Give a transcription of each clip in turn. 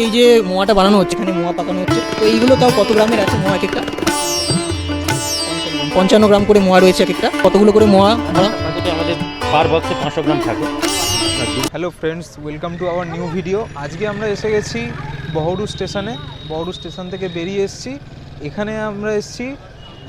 এই যে মোয়াটা বানানো হচ্ছে, এখানে মোয়া পাকানো হচ্ছে, তো এইগুলো তাও কত গ্রামের আছে মোয়া এক একটা? 55 গ্রাম করে মোয়া রয়েছে এক একটা। কতগুলো করে মোয়া আমরা প্যাকেটে আমাদের পার বক্সে 500 গ্রাম থাকে। Hello friends, welcome to our new video. আজকে আমরা এসে গেছি বহরু স্টেশনে। বহরু স্টেশন থেকে বেরিয়ে এসেছি। এখানে আমরা এসেছি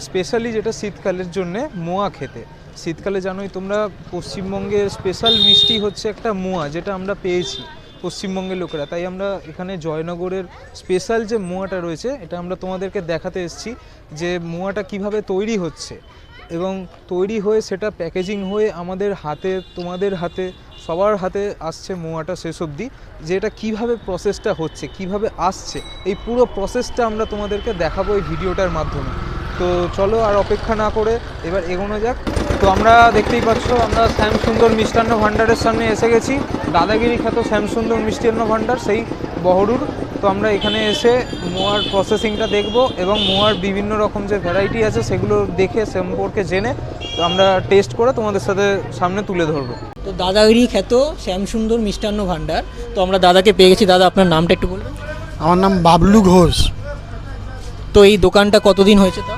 স্পেশালি যেটা শীতকালের জন্যে মোয়া খেতে। শীতকালে জানোই তোমরা পশ্চিমবঙ্গের স্পেশাল মিষ্টি হচ্ছে একটা মোয়া, যেটা আমরা পেয়েছি পশ্চিমবঙ্গের লোকেরা। তাই আমরা এখানে জয়নগরের স্পেশাল যে মোয়াটা রয়েছে, এটা আমরা তোমাদেরকে দেখাতে এসেছি যে মোয়াটা কিভাবে তৈরি হচ্ছে এবং তৈরি হয়ে সেটা প্যাকেজিং হয়ে আমাদের হাতে, তোমাদের হাতে, সবার হাতে আসছে মোয়াটা শেষ অবধি, যে এটা কীভাবে প্রসেসটা হচ্ছে, কিভাবে আসছে, এই পুরো প্রসেসটা আমরা তোমাদেরকে দেখাবো এই ভিডিওটার মাধ্যমে। তো চলো আর অপেক্ষা না করে এবার এগোনো যাক। তো আমরা দেখতেই পাচ্ছ, আমরা শ্যামসুন্দর মিষ্টান্ন ভাণ্ডারের সামনে এসে গেছি। দাদাগিরি খ্যাত শ্যামসুন্দর মিষ্টান্ন ভাণ্ডার, সেই বহরুর। তো আমরা এখানে এসে মোয়ার প্রসেসিংটা দেখব এবং মোয়ার বিভিন্ন রকম যে ভ্যারাইটি আছে সেগুলো দেখে সম্পর্কে জেনে তো আমরা টেস্ট করে তোমাদের সাথে সামনে তুলে ধরবো। তো দাদাগিরি খ্যাত শ্যামসুন্দর মিষ্টান্ন ভাণ্ডার, তো আমরা দাদাকে পেয়ে গেছি। দাদা, আপনার নামটা একটু বলবেন? আমার নাম বাবলু ঘোষ। তো এই দোকানটা কতদিন হয়েছে তা?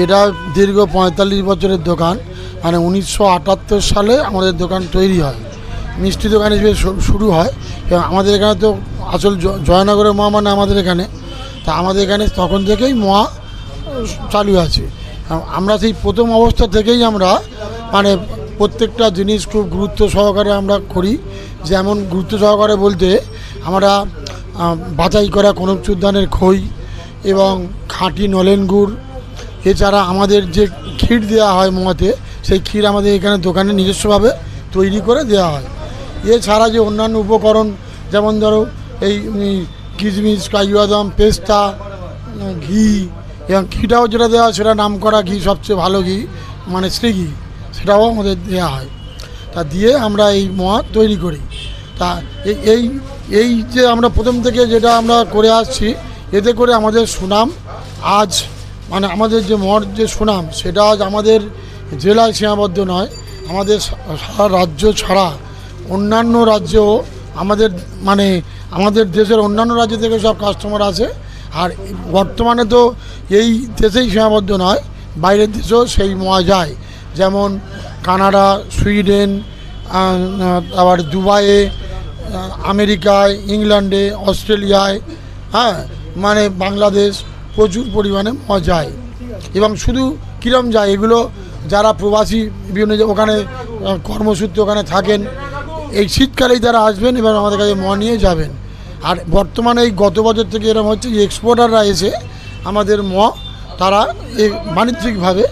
এটা দীর্ঘ 45 বছরের দোকান। মানে 1978 সালে আমাদের দোকান তৈরি হয়, মিষ্টি দোকান হিসেবে শুরু হয়। এবং আমাদের এখানে তো আসল জয়নগরের মোয়া মানে আমাদের এখানে, তা আমাদের এখানে তখন থেকেই মোয়া চালু আছে। আমরা সেই প্রথম অবস্থা থেকেই আমরা মানে প্রত্যেকটা জিনিস খুব গুরুত্ব সহকারে আমরা করি। যেমন গুরুত্ব সহকারে বলতে আমরা বাছাই করা কনকচুর ধানের খই এবং খাঁটি নলেন গুড়, এছাড়া আমাদের যে ক্ষীর দেওয়া হয় মোয়াতে, সেই ক্ষীর আমাদের এখানে দোকানে নিজস্বভাবে তৈরি করে দেওয়া হয়। এছাড়া যে অন্যান্য উপকরণ, যেমন ধরো এই কিশমিশ, কাজু বাদাম, পেস্তা, ঘি, এবং ঘিটাও যেটা দেওয়া হয় সেটা নামকরা ঘি, সবচেয়ে ভালো ঘি মানে শ্রী ঘি, সেটাও আমাদের দেওয়া হয়। তা দিয়ে আমরা এই মোয়া তৈরি করি। তা এই এই যে আমরা প্রথম থেকে যেটা আমরা করে আসছি, এতে করে আমাদের সুনাম আজ মানে আমাদের যে মোয়ার যে সুনাম, সেটা আজ আমাদের জেলায় সীমাবদ্ধ নয়, আমাদের সারা রাজ্য ছাড়া অন্যান্য রাজ্যেও আমাদের মানে আমাদের দেশের অন্যান্য রাজ্য থেকে সব কাস্টমার আছে। আর বর্তমানে তো এই দেশেই সীমাবদ্ধ নয়, বাইরের দেশেও সেই মোয়া যায়। যেমন কানাডা, সুইডেন, আবার দুবাইয়ে, আমেরিকায়, ইংল্যান্ডে, অস্ট্রেলিয়ায়, হ্যাঁ মানে বাংলাদেশ, প্রচুর পরিমাণে মোয়া যায়। এবং শুধু কীরম যায়, এগুলো যারা প্রবাসী বিভিন্ন ওখানে কর্মসূত্রে ওখানে থাকেন, এই শীতকালেই তারা আসবেন এবং আমাদের কাছে মোয়া নিয়ে যাবেন। আর বর্তমানে এই গত বছর থেকে এরকম হচ্ছে যে এক্সপোর্টাররা এসে আমাদের মোয়া তারা বাণিজ্যিকভাবে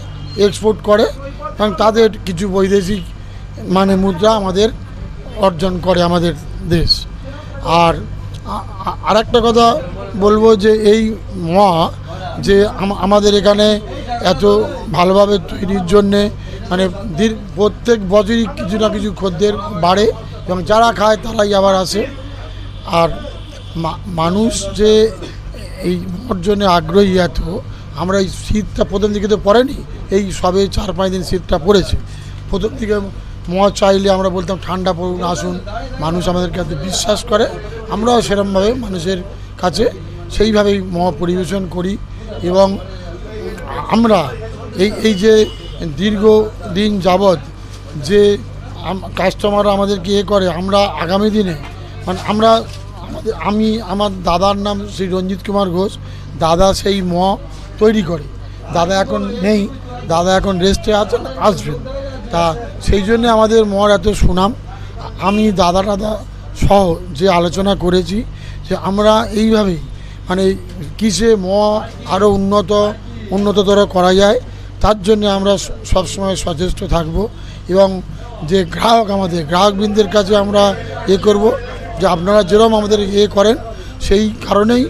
এক্সপোর্ট করে এবং তাদের কিছু বৈদেশিক মানে মুদ্রা আমাদের অর্জন করে আমাদের দেশ। আর আরেকটা কথা বলবো যে এই মোয়া যে আমাদের এখানে এত ভালোভাবে তৈরির জন্যে মানে প্রত্যেক বছরই কিছু না কিছু খদ্দের বাড়ে এবং যারা খায় তারাই আবার আসে। আর মানুষ যে এই মোয়ার জন্য আগ্রহী এত, আমরা এই শীতটা প্রথম দিকে তো পড়েনি, এই সবে 4-5 দিন শীতটা পড়েছে। প্রথম দিকে মোয়া চাইলে আমরা বলতাম ঠান্ডা পড়ুন, আসুন, মানুষ আমাদেরকে এত বিশ্বাস করে, আমরাও সেরকমভাবে মানুষের কাছে সেইভাবেই মোয়া পরিবেশন করি। এবং আমরা এই যে দীর্ঘদিন যাবৎ যে কাস্টমাররা আমাদেরকে করে, আমরা আগামী দিনে মানে আমার দাদার নাম শ্রী রঞ্জিত কুমার ঘোষ। দাদা সেই মোয়া তৈরি করে। দাদা এখন নেই, দাদা এখন রেস্টে আছেন, আসবেন। তা সেই জন্যে আমাদের মোয়ার এত সুনাম। আমি দাদা সহ যে আলোচনা করেছি যে আমরা এইভাবেই মানে কিসে মোয়া আরও উন্নততর করা যায়, তার জন্য আমরা সবসময় সচেষ্ট থাকব। এবং যে আমাদের গ্রাহকবৃন্দের কাছে আমরা করব যে আপনারা যেরকম আমাদের করেন, সেই কারণেই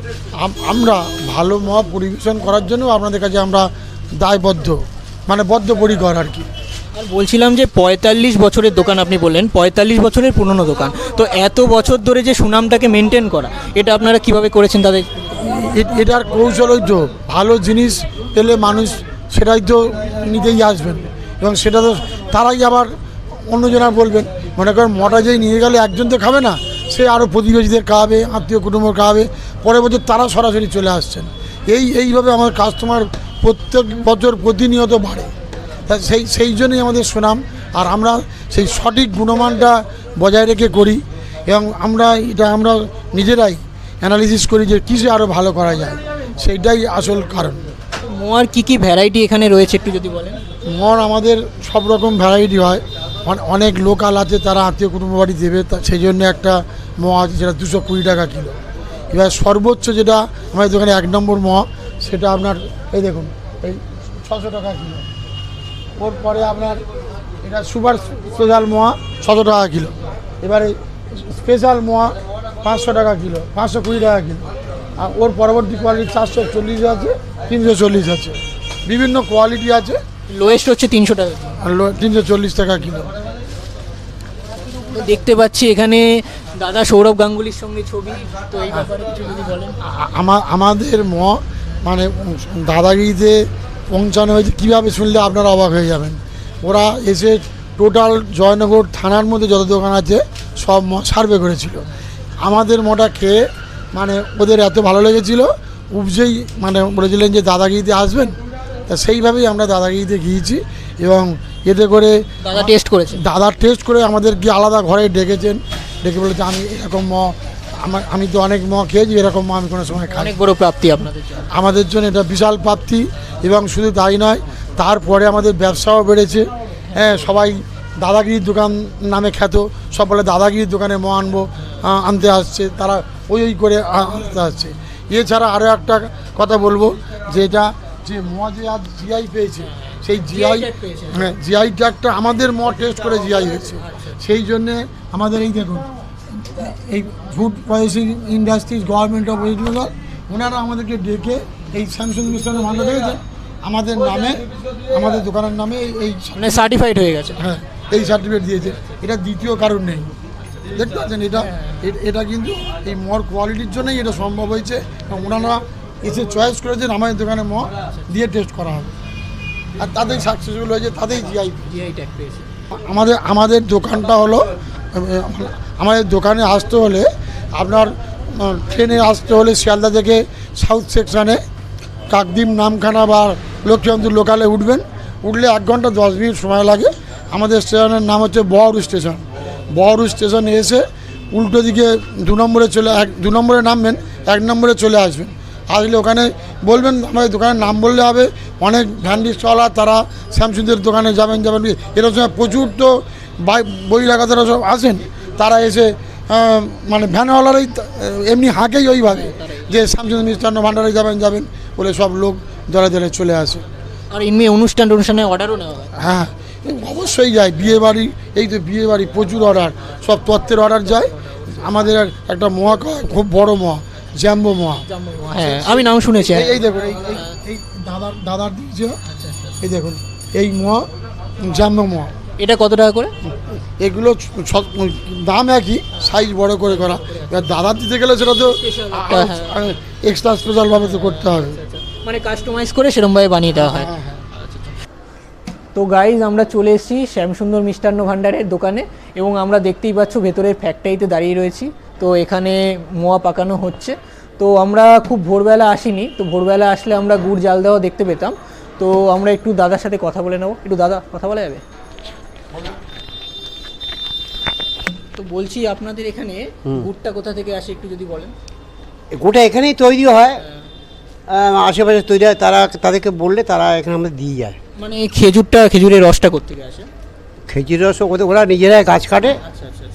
আমরা ভালো মোয়া পরিবেশন করার জন্য আপনাদের কাছে আমরা দায়বদ্ধ মানে বদ্ধপরিকর আর কি। আর বলছিলাম যে 45 বছরের দোকান আপনি বললেন, 45 বছরের পুরনো দোকান, তো এত বছর ধরে যে সুনামটাকে মেনটেন করা, এটা আপনারা কিভাবে করেছেন তাদের? এটার কৌশলই তো ভালো জিনিস পেলে মানুষ সেটাই তো নিতেই আসবেন এবং সেটা তো তারাই আবার অন্যজনা বলবেন। মনে করেন মোটা যেই নিয়ে গেলে একজন তো খাবে না, সে আরও প্রতিবেশীদের খাওয়াবে, আত্মীয় কুটুম্ব খাওয়াবে, পরের বছর তারা সরাসরি চলে আসছেন। এইভাবে আমার কাস্টমার প্রত্যেক বছর প্রতিনিয়ত বাড়ে। তা সেই জন্যই আমাদের সুনাম। আর আমরা সেই সঠিক গুণমানটা বজায় রেখে করি, এবং আমরা নিজেরাই অ্যানালিসিস করি যে কিসে আরও ভালো করা যায়, সেইটাই আসল কারণ। মোয়ার কি ভ্যারাইটি এখানে রয়েছে একটু যদি বলেন। মোয়ার আমাদের সব রকম ভ্যারাইটি হয়। অনেক লোকাল আছে, তারা আত্মীয় কুটুম্ব বাড়ি দেবে, সেই জন্য একটা মোয়া আছে যেটা 220 টাকা কিলো। এবার সর্বোচ্চ যেটা আমাদের দোকানে 1 নম্বর মোয়া, সেটা আপনার এই দেখুন এই 600 টাকা কিলো। ওর পরে আপনার এটা সুপার স্পেশাল মোয়া 600 টাকা কিলো। এবারে স্পেশাল মোয়া 500 টাকা কিলো, 520 টাকা কিলো। আর ওর পরবর্তী কোয়ালিটি 440 আছে, 340 আছে, বিভিন্ন কোয়ালিটি আছে। লোয়েস্ট হচ্ছে 300 টাকা। আর 340 টাকা কিলো। তো দেখতে পাচ্ছি এখানে দাদা সৌরভ গাঙ্গুলির সঙ্গে ছবি, তো এই ব্যাপারে কিছু যদি বলেন। আমাদের মানে দাদাগিরিতে পৌঁছানো হয়েছে কীভাবে শুনলে আপনারা অবাক হয়ে যাবেন। ওরা এসে টোটাল জয়নগর থানার মধ্যে যত দোকান আছে সব সার্ভে করেছিল। আমাদের মোটা খেয়ে মানে ওদের এত ভালো লেগেছিল, উপজেই মানে বলেছিলেন যে দাদাগিরিতে আসবেন। তা সেইভাবেই আমরা দাদাগিরিতে গিয়েছি, এবং এতে করে দাদা টেস্ট করেছে, দাদা টেস্ট করে আমাদেরকে আলাদা ঘরে ডেকেছেন, ডেকে বলেছে আমি এরকম আমি তো অনেক খেয়েছি, এরকম আমি কোনো সময় খাই। অনেক বড় প্রাপ্তি আপনাদের জন্য। আমাদের জন্য এটা বিশাল প্রাপ্তি। এবং শুধু তাই নয়, তারপরে আমাদের ব্যবসাও বেড়েছে। হ্যাঁ, সবাই দাদাগিরির দোকান নামে খ্যাত, সব বলে দাদাগিরির দোকানে আনতে আসছে, তারা ওই করে আনতে আসছে। এছাড়া আরও একটা কথা বলবো, যে এটা যে যে আজ জিআই পেয়েছে, সেই জিআই ট্যাগটা আমাদের টেস্ট করে জিআই হয়েছে। সেই জন্যে আমাদের এই দেখুন এই food processing industries government of West Bengal, ওনারা আমাদেরকে ডেকে এই স্যামসাং মিষ্টান্ন ভান্ডার দেখেছেন আমাদের নামে, আমাদের দোকানের নামে এই সার্টিফাইড হয়ে গেছে। হ্যাঁ, এই সার্টিফিকেট দিয়েছে। এটা দ্বিতীয় কারণ নেই, দেখতে পাচ্ছেন। এটা কিন্তু এই কোয়ালিটির জন্যই এটা সম্ভব হয়েছে। ওনারা এসে চয়েস করেছেন আমাদের দোকানে দিয়ে টেস্ট করা হবে, আর তাতেই সাকসেসফুল হয়েছে, তাতেই জিআই ট্যাগ পেয়েছে। আমাদের দোকানটা হলো, আমাদের দোকানে আসতে হলে আপনার ট্রেনে আসতে হলে শিয়ালদা থেকে সাউথ সেকশানে কাকদ্বীপ নামখানা বা লক্ষ্মীকান্তপুর লোকালে উঠবেন। উঠলে 1 ঘন্টা 10 মিনিট সময় লাগে। আমাদের স্টেশনের নাম হচ্ছে বহরু স্টেশন। বহরু স্টেশনে এসে উল্টো দিকে 2 নম্বরে নামবেন, 1 নম্বরে চলে আসবেন। আসলে ওখানে বলবেন আমাদের দোকানের নাম বললে হবে। অনেক ভ্যান্ডি স্টলার তারা স্যামসুংদের দোকানে যাবেন এরকম সময় প্রচুর তো বহিরাগতরা সব আসেন, তারা এসে মানে ভ্যানওয়ালারাই এমনি হাঁকেই ওইভাবে যে স্যামসুং মিষ্টান্ন ভান্ডারে যাবেন বলে সব লোক দলে দলে চলে আসে। আর এমনি অনুষ্ঠানে অর্ডারও নেওয়া হয়। হ্যাঁ, অবশ্যই যায়। বিয়েবাড়ি, এই তো বিয়েবাড়ি প্রচুর অর্ডার, সব তত্ত্বের অর্ডার যায়। আমাদের একটা মোয়া খুব বড় মোয়া, জ্যাম্বো মোয়া। হ্যাঁ, আমি নাম শুনেছি। এই দেখুন এই দাদার দিয়েছে, এই দেখুন এই মোয়া জ্যাম্বো মোয়া। এটা কত টাকা করে? এগুলো দাম একই, সাইজ বড় করে করা। এবার দাদার দিতে গেলে সেটা তো এক্সট্রা স্পেশালভাবে তো করতে হবে, মানে কাস্টমাইজ করে সেরকমভাবে বানিয়ে দেওয়া হয়। তো গাইজ, আমরা চলে এসেছি শ্যামসুন্দর মিষ্টান্ন ভাণ্ডারের দোকানে, এবং আমরা দেখতেই পাচ্ছ ভেতরের ফ্যাক্টরিতে দাঁড়িয়ে রয়েছি। তো এখানে মোয়া পাকানো হচ্ছে। তো আমরা খুব ভোরবেলা আসিনি, তো ভোরবেলা আসলে আমরা গুড় জাল দেওয়া দেখতে পেতাম। তো আমরা একটু দাদার সাথে কথা বলে নেবো। একটু দাদা, কথা বলা যাবে? তো বলছি আপনাদের এখানে গুড়টা কোথা থেকে আসে একটু যদি বলেন। গোটা এখানেই তৈরি হয়, আশেপাশে তৈরি হয়, তাদেরকে বললে তারা এখানে আমাদের দিয়ে যায়। মানে খেজুরের রসটা কোত্থেকে আসে? খেজুর রস ওরা নিজেরাই গাছ কাটে,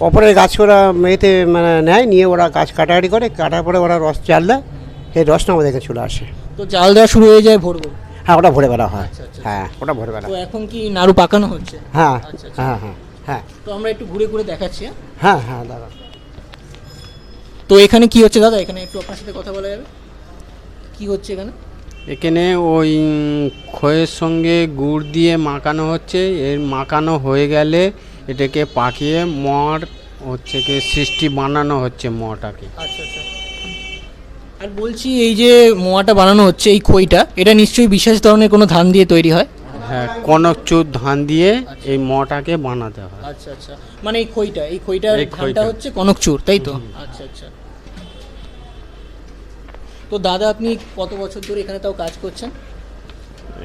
অপরের গাছ ওরা এতে মানে নেয়, নিয়ে ওরা গাছ কাটাকাটি করে, কাটার পরে ওরা রস চাল দেয়, সেই রসটা আমাদের এখানে চলে আসে। তো জাল দেওয়া শুরু হয়ে যায় ভোর? হ্যাঁ, ওটা ভোরবেলা হয়। হ্যাঁ, ওটা ভোরবেলা। তো এখন কি নাড়ু পাকানো হচ্ছে? হ্যাঁ হ্যাঁ হ্যাঁ হ্যাঁ। তো আমরা একটু ঘুরে ঘুরে দেখাচ্ছি। হ্যাঁ হ্যাঁ দাদা। তো এখানে কি হচ্ছে দাদা? এখানে একটু আপনার সাথে কথা বলা যাবে? কি হচ্ছে এখানে? এখানে ওই খয়ের সঙ্গে গুড় দিয়ে মাখানো হচ্ছে। এর মাখানো হয়ে গেলে এটাকে পাকিয়ে মর হচ্ছে কি সৃষ্টি বানানো হচ্ছে মোয়াটাকে। আচ্ছা আচ্ছা। আর বলছি এই যে মোয়াটা বানানো হচ্ছে, এই খইটা, এটা নিশ্চয়ই বিশেষ ধরনের কোনো ধান দিয়ে তৈরি হয়? হ্যাঁ, কনকচুর ধান দিয়ে এই মটাকে বানাতে হয়। আচ্ছা আচ্ছা, মানে এই খইটার এই ধানটা খইটা। হচ্ছে কনকচুর, তাই তো? আচ্ছা আচ্ছা। তো দাদা আপনি কত বছর ধরে এখানে তাও কাজ করছেন?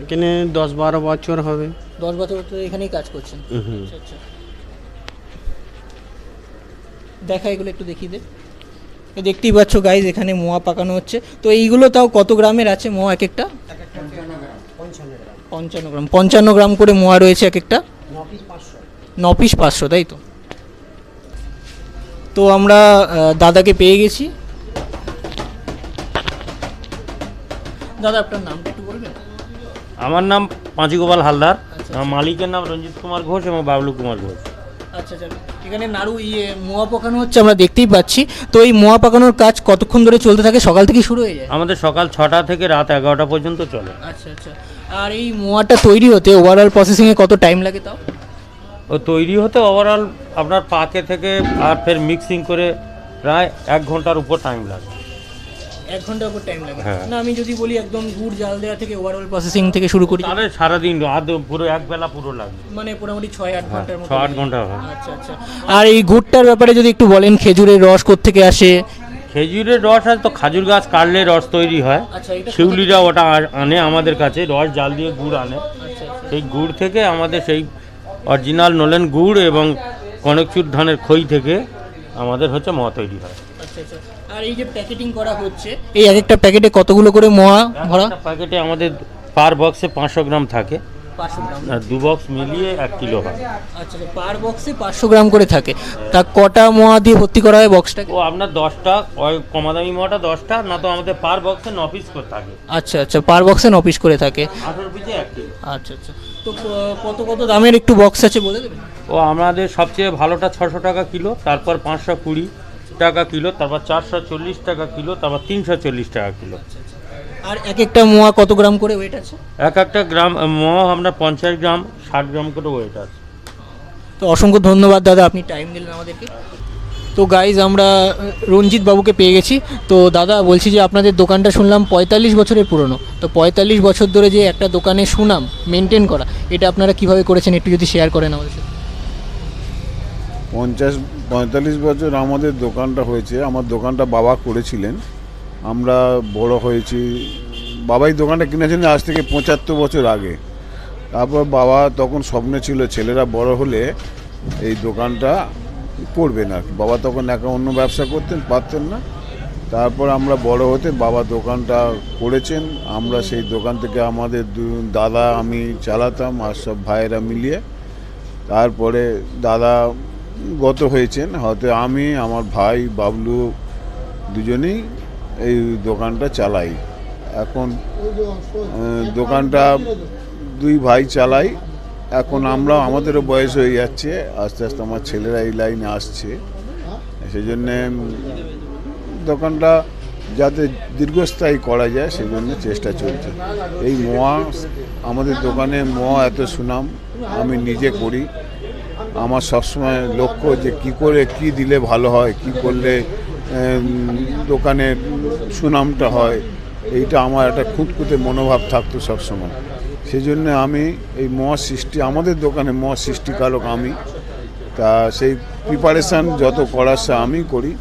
এখানে 10-12 বছর হবে। 10 বছর ধরে এখানেই কাজ করছেন। হুম। আচ্ছা আচ্ছা, দেখা এগুলো একটু দেখিয়ে দে। এই দেখতেই পাচ্ছ গাইজ, এখানে মোয়া পাকানো হচ্ছে। তো এইগুলো তাও কত গ্রামের আছে মোয়া এক একটা? 55 গ্রাম। 55 গ্রাম করে মোয়া রয়েছে এক একটা। 9 পিস 500, তাই তো? তো আমরা দাদাকে পেয়ে গেছি। দাদা আপনার নামটা একটু বলবেন? আমার নাম পাঁচিগোপাল হালদার, আচ্ছা। আমার মালিকের নাম রঞ্জিত কুমার ঘোষ এবং বাবলু কুমার ঘোষ। আচ্ছা আচ্ছা, এখানে নাড়ু মোয়া পাকানো হচ্ছে, আমরা দেখতেই পাচ্ছি। তো এই মোয়া পাকানোর কাজ কতক্ষণ ধরে চলতে থাকে? সকাল থেকে শুরু হয়ে যায়? আমাদের সকাল 6টা থেকে রাত 11টা পর্যন্ত চলে। আচ্ছা আচ্ছা। আর এই মোয়াটা তৈরি হতে ওভারঅল প্রসেসিংয়ে কত টাইম লাগে তাও? ও তৈরি হতে ওভারঅল আপনার পাকে থেকে আর ফের মিক্সিং করে প্রায় 1 ঘন্টার উপর টাইম লাগে। 1 ঘন্টার উপর টাইম লাগে? হ্যাঁ। না আমি যদি বলি একদম গুড় জাল দেওয়া থেকে ওভারঅল প্রসেসিং থেকে শুরু করি, তাহলে সারাদিন পুরো একবেলা পুরো লাগবে। মানে মোটামুটি 6-8 ঘন্টার মতো? 6-8 ঘন্টা হয়। আচ্ছা আচ্ছা। আর এই গুড়টার ব্যাপারে যদি একটু বলেন, খেজুরের রস কোত্থেকে আসে? খেজুরের রস আছে তো, খাজুর গাছ কাটলে রস তৈরি হয়। আচ্ছা, এটা শিউলিরা ওটা আনে আমাদের কাছে, রস জাল দিয়ে গুড় আনে। আচ্ছা আচ্ছা। সেই গুড় থেকে আমাদের সেই অরিজিনাল নলেন গুড় এবং কনকচুর ধানের খই থেকে আমাদের হচ্ছে মোয়া তৈরি হয়। আচ্ছা আচ্ছা। আর এই যে প্যাকেটিং করা হচ্ছে, এই এক একটা প্যাকেটে কতগুলো করে মোয়া ভরা? একটা প্যাকেটে আমাদের পার বক্সে 500 গ্রাম থাকে, 500 গ্রাম। আর 2 বক্স মিলিয়ে 1 কিলো হয়। আচ্ছা, পার বক্সে 500 গ্রাম করে থাকে। তা কটা মোয়া দিয়ে ভর্তি করা হয় বক্সটাকে? ও আপনার 10টা, ওই কমা দামি মোয়াটা 10টা, না তো আমাদের পার বক্সে 9 পিস করে থাকে। আচ্ছা আচ্ছা, পার বক্সে 9 পিস করে থাকে। 18 পিসে 1 কিলো। আচ্ছা আচ্ছা। তো কত কত দামের একটু বক্স আছে বলে দেবেন? ও আমাদের সবচেয়ে ভালোটা 600 টাকা কিলো, তারপর 520 টাকা কিলো, তারপর 440 টাকা কিলো, তারপর 340 টাকা কিলো। আর এক একটা মোয়া কত গ্রাম করে ওয়েট আছে? একটা গ্রাম মোয়া আমরা 50 গ্রাম 60 গ্রাম করে ওয়েট আছে। তো অসংখ্য ধন্যবাদ দাদা, আপনি টাইম দিলেন আমাদেরকে। তো গাইজ আমরা রঞ্জিত বাবুকে পেয়ে গেছি। তো দাদা বলছি যে আপনাদের দোকানটা শুনলাম 45 বছরের পুরনো। তো 45 বছর ধরে যে একটা দোকানে সুনাম মেনটেন করা, এটা আপনারা কিভাবে করেছেন একটু যদি শেয়ার করেন আমাদের সাথে। 45 বছর আমাদের দোকানটা হয়েছে। আমার দোকানটা বাবা করেছিলেন, আমরা বড় হয়েছি। বাবাই দোকানটা কিনেছেন আজ থেকে 75 বছর আগে। তারপর বাবা তখন স্বপ্নে ছিল ছেলেরা বড় হলে এই দোকানটা করবে না। বাবা তখন একা অন্য ব্যবসা করতেন, পারতেন না। তারপর আমরা বড় হতে বাবা দোকানটা করেছেন। আমরা সেই দোকান থেকে আমাদের দাদা আমি চালাতাম আর সব ভাইয়েরা মিলিয়ে। তারপরে দাদা গত হয়েছেন, হয়তো আমি আমার ভাই বাবলু দুজনেই এই দোকানটা চালাই। এখন দোকানটা 2 ভাই চালাই। এখন আমরা আমাদেরও বয়স হয়ে যাচ্ছে, আস্তে আস্তে আমার ছেলেরা এই লাইনে আসছে। সেই জন্যে দোকানটা যাতে দীর্ঘস্থায়ী করা যায় সেই জন্য চেষ্টা চলছে। এই মোয়া, আমাদের দোকানে মোয়া এত সুনাম, আমি নিজে করি। আমার সবসময় লক্ষ্য যে কি করে কি দিলে ভালো হয়, কি করলে দোকানের সুনামটা হয়, এইটা আমার একটা খুঁতখুঁতে মনোভাব থাকতো সবসময়। সেই জন্য আমি এই মোয়া সৃষ্টি, আমাদের দোকানে মোয়া সৃষ্টিকারক আমি। তা সেই প্রিপারেশান যত করার সে আমি করি।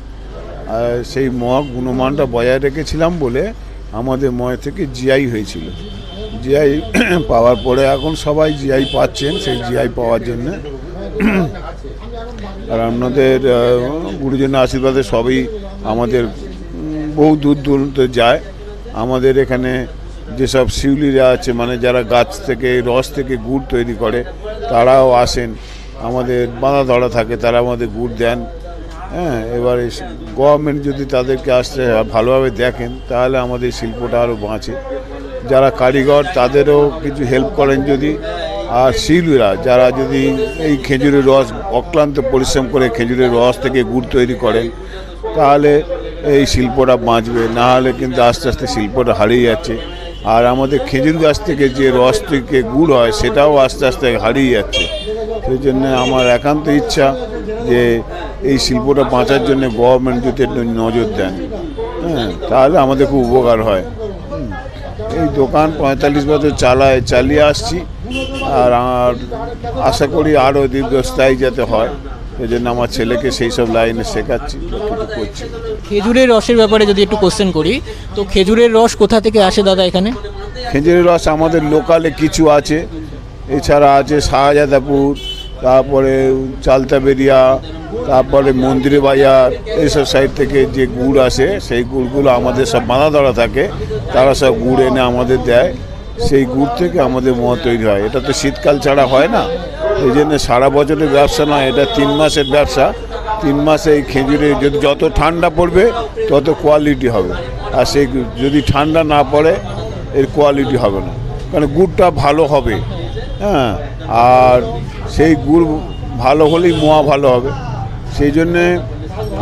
আর সেই মোয়া গুণমানটা বজায় রেখেছিলাম বলে আমাদের মোয়া থেকে জিআই হয়েছিল। জিআই পাওয়ার পরে এখন সবাই জিআই পাচ্ছেন। সেই জিআই পাওয়ার জন্য আর আপনাদের গুরুজনের আশীর্বাদে সবই আমাদের বহু দূর দূরান্তে যায়। আমাদের এখানে যেসব শিউলিরা আছে, মানে যারা গাছ থেকে রস থেকে গুড় তৈরি করে, তারাও আসেন। আমাদের বাঁধা ধরা থাকে, তারা আমাদের গুড় দেন। হ্যাঁ, এবারে গভর্নমেন্ট যদি তাদেরকে আসতে ভালোভাবে দেখেন তাহলে আমাদের শিল্পটা আরও বাঁচে। যারা কারিগর তাদেরও কিছু হেল্প করেন যদি, আর শিল্পীরা যারা যদি এই খেজুরের রস অক্লান্ত পরিশ্রম করে খেজুরের রস থেকে গুড় তৈরি করেন তাহলে এই শিল্পটা বাঁচবে। না হলে কিন্তু আস্তে আস্তে শিল্পটা হারিয়ে যাচ্ছে। আর আমাদের খেজুর গাছ থেকে যে রস থেকে গুড় হয় সেটাও আস্তে আস্তে হারিয়ে যাচ্ছে। সেই জন্য আমার একান্ত ইচ্ছা যে এই শিল্পটা বাঁচার জন্য গভর্নমেন্ট যদি একটু নজর দেন, হ্যাঁ, তাহলে আমাদের খুব উপকার হয়। এই দোকান 45 বছর চালিয়ে আসছি। আর আশা করি আরও দীর্ঘস্থায়ী যাতে হয়, এই জন্য আমার ছেলেকে সেই সব লাইনে শেখাচ্ছি বা কিছু করছি। খেজুরের রসের ব্যাপারে যদি একটু কোশ্চেন করি, তো খেজুরের রস কোথা থেকে আসে দাদা এখানে? খেজুরের রস আমাদের লোকালে কিছু আছে, এছাড়া আছে শাহজাদাপুর, তারপরে চালতাবেরিয়া, তারপরে মন্দিরে বাজার, এইসব সাইড থেকে যে গুড় আসে সেই গুড়গুলো আমাদের সব বাঁধা ধরা থাকে, তারা সব গুড় এনে আমাদের দেয়, সেই গুড় থেকে আমাদের মদ তৈরি হয়। এটা তো শীতকাল ছাড়া হয় না, এই জন্য সারা বছরের ব্যবসা নয়, এটা 3 মাসের ব্যবসা। 3 মাসে এই খেজুরে যদি যত ঠান্ডা পড়বে তত কোয়ালিটি হবে, আর সেই যদি ঠান্ডা না পড়ে এর কোয়ালিটি হবে না, কারণ গুড়টা ভালো হবে। হ্যাঁ, আর সেই গুড় ভালো হলেই মোয়া ভালো হবে। সেই জন্যে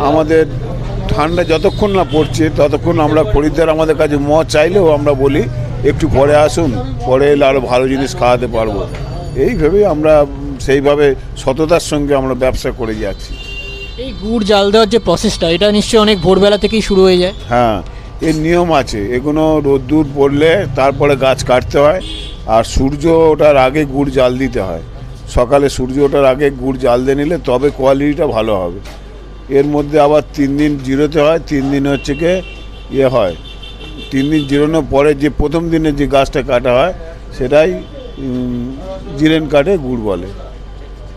আমাদের ঠান্ডা যতক্ষণ না পড়ছে ততক্ষণ আমরা খরিদ্দার আমাদের কাছে মোয়া চাইলেও আমরা বলি একটু পরে আসুন, পরে এলে আরও ভালো জিনিস খাওয়াতে পারবো। এইভাবেই আমরা সেইভাবে সততার সঙ্গে আমরা ব্যবসা করে যাচ্ছি। এই গুড় জাল দেওয়ার যে প্রসেসটা, এটা নিশ্চয়ই অনেক ভোরবেলা থেকেই শুরু হয়ে যায়। হ্যাঁ, এর নিয়ম আছে, এগুলো রোদ্দুর পড়লে তারপরে গাছ কাটতে হয়, আর সূর্য ওঠার আগে গুড় জাল দিতে হয়। সকালে সূর্য ওঠার আগে গুড় জাল দিয়ে নিলে তবে কোয়ালিটিটা ভালো হবে। এর মধ্যে আবার 3 দিন জিরোতে হয়, 3 দিন হচ্ছে কি হয়, 3 দিন জিরোনোর পরে যে প্রথম দিনে যে গাছটা কাটা হয় সেটাই জিরেন কাটে গুড় বলে।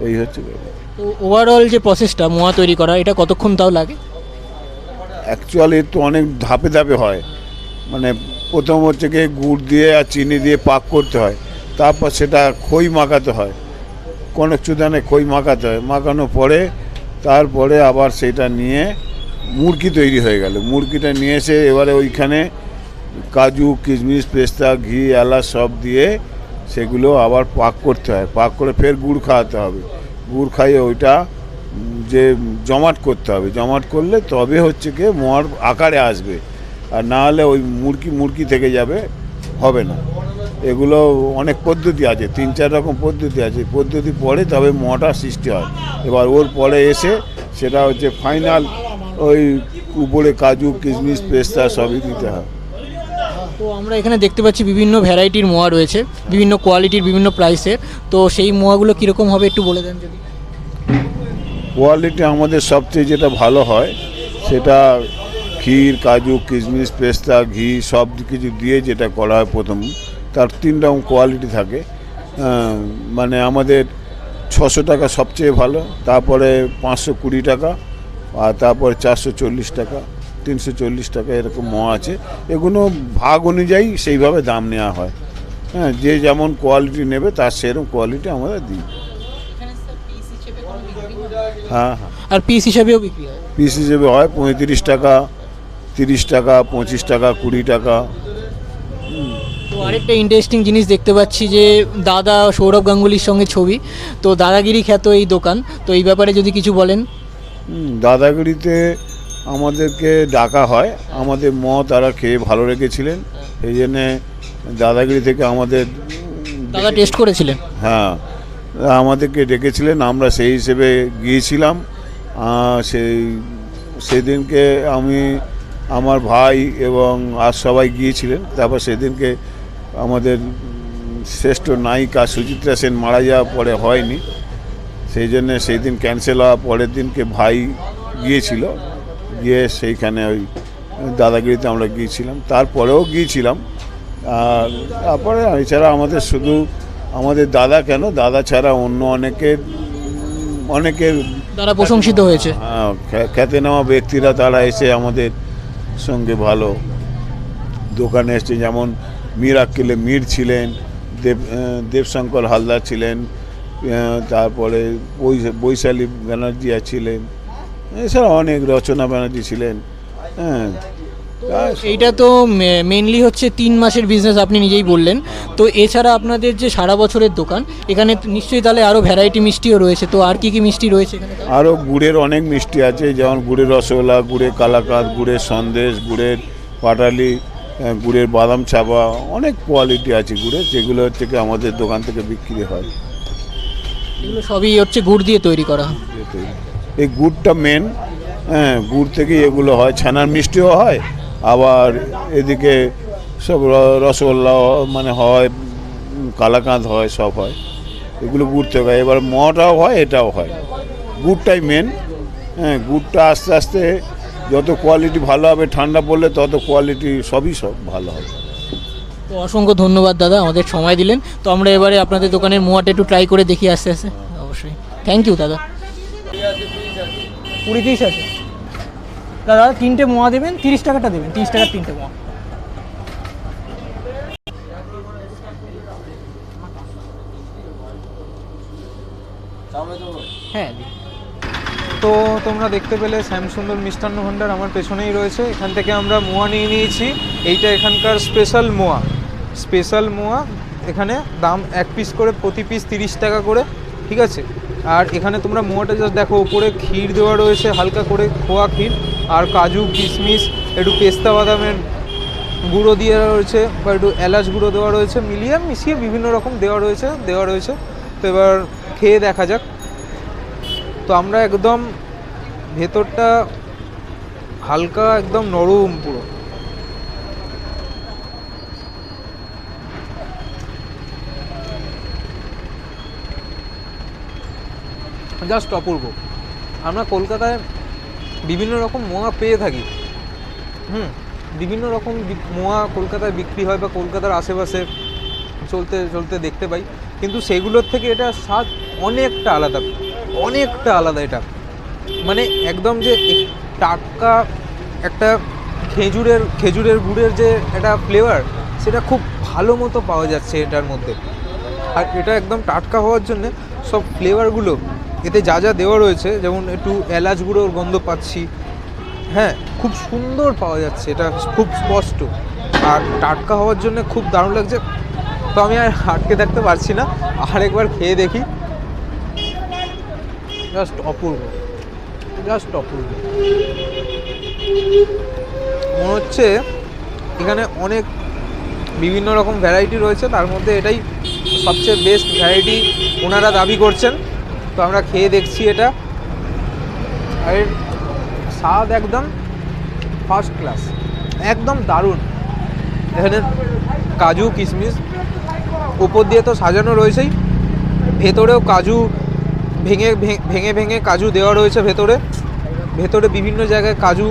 এই হচ্ছে ব্যাপার। তো ওভারঅল যে প্রসেসটা মোয়া তৈরি করা, এটা কতক্ষণ তাও লাগে? অ্যাকচুয়ালি তো অনেক ধাপে ধাপে হয়, মানে প্রথম হচ্ছে কি গুড় দিয়ে আর চিনি দিয়ে পাক করতে হয়, তারপর সেটা খই মাখাতে হয়, কনক চুদানে খই মাখাতে হয়, মাখানোর পরে তারপরে আবার সেটা নিয়ে মুড়কি তৈরি হয়ে গেল। মুড়কিটা নিয়ে এসে এবারে ওইখানে কাজু, কিশমিশ, পেস্তা, ঘি, এলাচ সব দিয়ে সেগুলো আবার পাক করতে হয়, পাক করে ফের গুড় খাওয়াতে হবে, গুড় খাইয়ে ওইটা যে জমাট করতে হবে, জমাট করলে তবে হচ্ছে কি মোয়ার আকারে আসবে, আর না হলে ওই মুড়কি থেকে যাবে, হবে না। এগুলো অনেক পদ্ধতি আছে, 3-4 রকম পদ্ধতি আছে, পদ্ধতি পরে তবে মোয়াটা সৃষ্টি হয়। এবার ওর পরে এসে সেটা হচ্ছে ফাইনাল, ওই উপরে কাজু, কিশমিশ, পেস্তা সবই দিতে হয়। তো আমরা এখানে দেখতে পাচ্ছি বিভিন্ন ভ্যারাইটির মোয়া রয়েছে, বিভিন্ন কোয়ালিটির, বিভিন্ন প্রাইসের। তো সেই মোয়াগুলো কীরকম হবে একটু বলে দেন যদি। কোয়ালিটি আমাদের সবচেয়ে যেটা ভালো হয় সেটা ক্ষীর, কাজু, কিশমিশ, পেস্তা, ঘি সব কিছু দিয়ে যেটা করা হয় প্রথম, তার 3 রকম কোয়ালিটি থাকে। মানে আমাদের 600 টাকা সবচেয়ে ভালো, তারপরে 520 টাকা, আর তারপরে 440 টাকা, 340 টাকা, এরকম মোয়া আছে। এগুলো ভাগ অনুযায়ী সেইভাবে দাম নেওয়া হয়। হ্যাঁ, যে যেমন কোয়ালিটি নেবে তার সেরকম কোয়ালিটি আমরা দিই। হ্যাঁ হ্যাঁ, আর পিস হিসাবেও বিক্রি হয়? পিস হিসেবে হয় 35 টাকা, 30 টাকা, 25 টাকা, 20 টাকা। তো আরেকটা ইন্টারেস্টিং জিনিস দেখতে পাচ্ছি যে দাদা সৌরভ গাঙ্গুলির সঙ্গে ছবি, তো দাদাগিরি খ্যাত এই দোকান, তো এই ব্যাপারে যদি কিছু বলেন। দাদাগিরিতে আমাদেরকে ডাকা হয়, আমাদের তারা খেয়ে ভালো রেখেছিলেন, এই জন্যে দাদাগিরি থেকে আমাদের দাদা টেস্ট করেছিলেন। হ্যাঁ, আমাদেরকে ডেকেছিলেন, আমরা সেই হিসেবে গিয়েছিলাম। সেদিনকে আমি, আমার ভাই এবং আর সবাই গিয়েছিলেন। তারপর সেদিনকে আমাদের শ্রেষ্ঠ নায়িকা সুচিত্রা সেন মারা যাওয়ার পরে হয়নি, সেই জন্যে সেই দিন ক্যান্সেল হওয়ার পরের দিনকে ভাই গিয়েছিল, গিয়ে সেইখানে ওই দাদাগিরিতে আমরা গিয়েছিলাম, তারপরেও গিয়েছিলাম। আর তারপরে এছাড়া আমাদের শুধু আমাদের দাদা কেন, দাদা ছাড়া অন্য অনেকের তারা প্রশংসিত হয়েছে। খ্যাতনামা ব্যক্তিরা তারা এসে আমাদের সঙ্গে ভালো দোকানে এসছে, যেমন মিরাক্কেলে মীর ছিলেন, দেবশঙ্কর হালদার ছিলেন, তারপরে বৈশালী ব্যানার্জি ছিলেন, এছাড়া অনেক রচনা ব্যানার্জি ছিলেন। হ্যাঁ, এইটা তো মেনলি হচ্ছে 3 মাসের বিজনেস, আপনি নিজেই বললেন। তো এছাড়া আপনাদের যে সারা বছরের দোকান, এখানে নিশ্চয়ই তাহলে আরও ভ্যারাইটি মিষ্টিও রয়েছে, তো আর কি কি মিষ্টি রয়েছে এখানে? আরও গুড়ের অনেক মিষ্টি আছে, যেমন গুড়ের রসগোল্লা, গুড়ের কালাকাঁদ, গুড়ের সন্দেশ, গুড়ের পাটালি, গুড়ের বাদাম চাপা, অনেক কোয়ালিটি আছে গুড়ের, যেগুলো হচ্ছে কি আমাদের দোকান থেকে বিক্রি হয়। এগুলো সবই হচ্ছে গুড় দিয়ে তৈরি করা। এই গুড়টা মেন, হ্যাঁ, গুড় থেকেই এগুলো হয়। ছানার মিষ্টিও হয়, আবার এদিকে সব রসগোল্লা মানে হয়, কালাকাঁদ হয়, সব হয়, এগুলো গুড় থেকে হয়। এবার মোয়াটাও হয়, এটাও হয়। গুড়টাই মেন। হ্যাঁ, গুড়টা আস্তে আস্তে যত কোয়ালিটি ভালো হবে, ঠান্ডা পড়লে তত কোয়ালিটি সব ভালো হবে। তো অসংখ্য ধন্যবাদ দাদা, আমাদের সময় দিলেন। তো আমরা এবারে আপনাদের দোকানের মোয়াটা একটু ট্রাই করে দেখি আস্তে আস্তে। অবশ্যই, থ্যাংক ইউ দাদা। 20-30 আছে দাদা। 3টে মোয়া দেবেন, 30 টাকাটা দেবেন, 30 টাকার 3টে মোয়া। হ্যাঁ। তো তোমরা দেখতে পেলে শ্যামসুন্দর মিষ্টান্ন ভাণ্ডার আমার পেছনেই রয়েছে। এখান থেকে আমরা মোয়া নিয়ে নিয়েছি। এইটা এখানকার স্পেশাল মোয়া। এখানে দাম 1 পিস করে, প্রতি পিস 30 টাকা করে, ঠিক আছে। আর এখানে তোমরা মোয়াটা জাস্ট দেখো, উপরে ক্ষীর দেওয়া রয়েছে, হালকা করে খোয়া ক্ষীর, আর কাজু কিশমিশ, একটু পেস্তা বাদামের গুঁড়ো দিয়ে রয়েছে, বা একটু এলাচ গুঁড়ো দেওয়া রয়েছে, মিশিয়ে বিভিন্ন রকম দেওয়া রয়েছে। তো এবার খেয়ে দেখা যাক। তো আমরা একদম ভেতরটা হালকা একদম নরম পুরো। জাস্ট অপূর্ব। আমরা কলকাতায় বিভিন্ন রকম মোয়া পেয়ে থাকি, বিভিন্ন রকম মোয়া কলকাতায় বিক্রি হয় বা কলকাতার আশেপাশে চলতে দেখতে পাই, কিন্তু সেগুলোর থেকে এটা স্বাদ অনেকটা আলাদা। এটা মানে একদম যে টাটকা একটা খেজুরের গুড়ের যে একটা ফ্লেভার, সেটা খুব ভালো মতো পাওয়া যাচ্ছে এটার মধ্যে। আর এটা একদম টাটকা হওয়ার জন্যে সব ফ্লেভারগুলো এতে যা দেওয়া রয়েছে, যেমন একটু এলাচ গুঁড়োর গন্ধ পাচ্ছি, হ্যাঁ, খুব সুন্দর পাওয়া যাচ্ছে, এটা খুব স্পষ্ট। আর টাটকা হওয়ার জন্য খুব দারুণ লাগছে। তো আমি আর আটকে থাকতে পারছি না, আরেকবার খেয়ে দেখি। জাস্ট অপূর্ব। মনে হচ্ছে এখানে অনেক বিভিন্ন রকম ভ্যারাইটি রয়েছে, তার মধ্যে এটাই সবচেয়ে বেস্ট ভ্যারাইটি ওনারা দাবি করছেন। তো আমরা খেয়ে দেখছি এটা, আর এর স্বাদ একদম ফার্স্ট ক্লাস, একদম দারুণ। এখানে কাজু কিশমিশ উপর দিয়ে তো সাজানো রয়েছেই, ভেতরেও কাজু ভেঙে কাজু দেওয়া রয়েছে। ভেতরে বিভিন্ন জায়গায় কাজু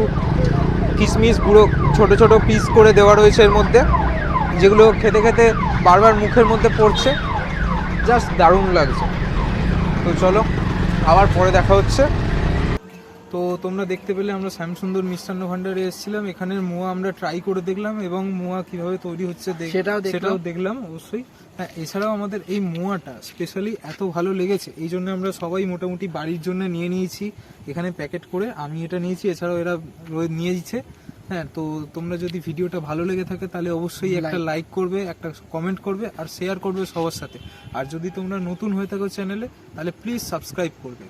কিশমিশ গুঁড়ো ছোট ছোট পিস করে দেওয়া রয়েছে এর মধ্যে, যেগুলো খেতে বারবার মুখের মধ্যে পড়ছে। জাস্ট দারুণ লাগছে। তো চলো আবার পরে দেখা হচ্ছে। তো তোমরা দেখতে পেলে আমরা শ্যামসুন্দর মিষ্টান্ন ভাণ্ডারে এসেছিলাম। এখানের মোয়া আমরা ট্রাই করে দেখলাম, এবং মোয়া কিভাবে তৈরি হচ্ছে সেটাও দেখলাম অবশ্যই। হ্যাঁ, এছাড়াও আমাদের এই মোয়াটা স্পেশালি এত ভালো লেগেছে, এই জন্য আমরা সবাই মোটামুটি বাড়ির জন্য নিয়ে নিয়েছি এখানে প্যাকেট করে। আমি এটা নিয়েছি, এছাড়াও এরা নিয়ে দিচ্ছে। হ্যাঁ, তো তোমরা যদি ভিডিওটা ভালো লেগে থাকে তাহলে অবশ্যই একটা লাইক করবে, একটা কমেন্ট করবে, আর শেয়ার করবে সবার সাথে। আর যদি তোমরা নতুন হয়ে থাকো চ্যানেলে, তাহলে প্লিজ সাবস্ক্রাইব করবে।